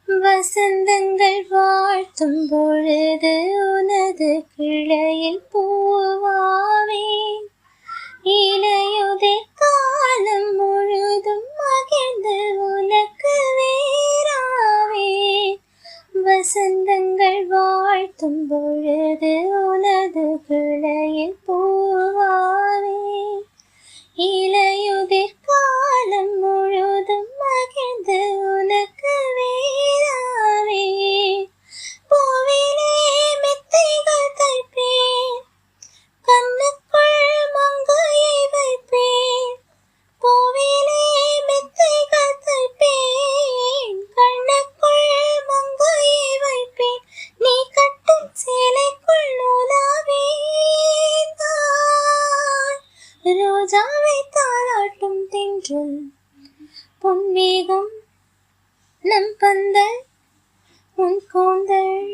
வசந்தங்கள் வாழ்த்தும் பொழுது உனது கிளையில் பூவாவேன். இளையுதிர் காலம் முழுதும் மகிழ்ந்து உனக்கு வேறாவேன். வசந்தங்கள் வாழ்த்தும் பொழுது உனது கிளையில் பூவாவேன். இளையுதிர் காலம் முழுதும் மகிழ்ந்து உனக்கு வேறாவேன். பூவிலே மெத்தைகள் தைப்பேன், கண்ணுக்குள் மங்கையை வைப்பேன். பூவிலே மெத்தைகள் தைப்பேன், கண்ணுக்குள் மங்கையை வைப்பேன். நீ கட்டும் சேலைக்குள் நூலாவேன். ரோஜாவை தாளாட்டும் தென்றல் பொன்வேகம் நம் பந்தல் உன் கூந்தல்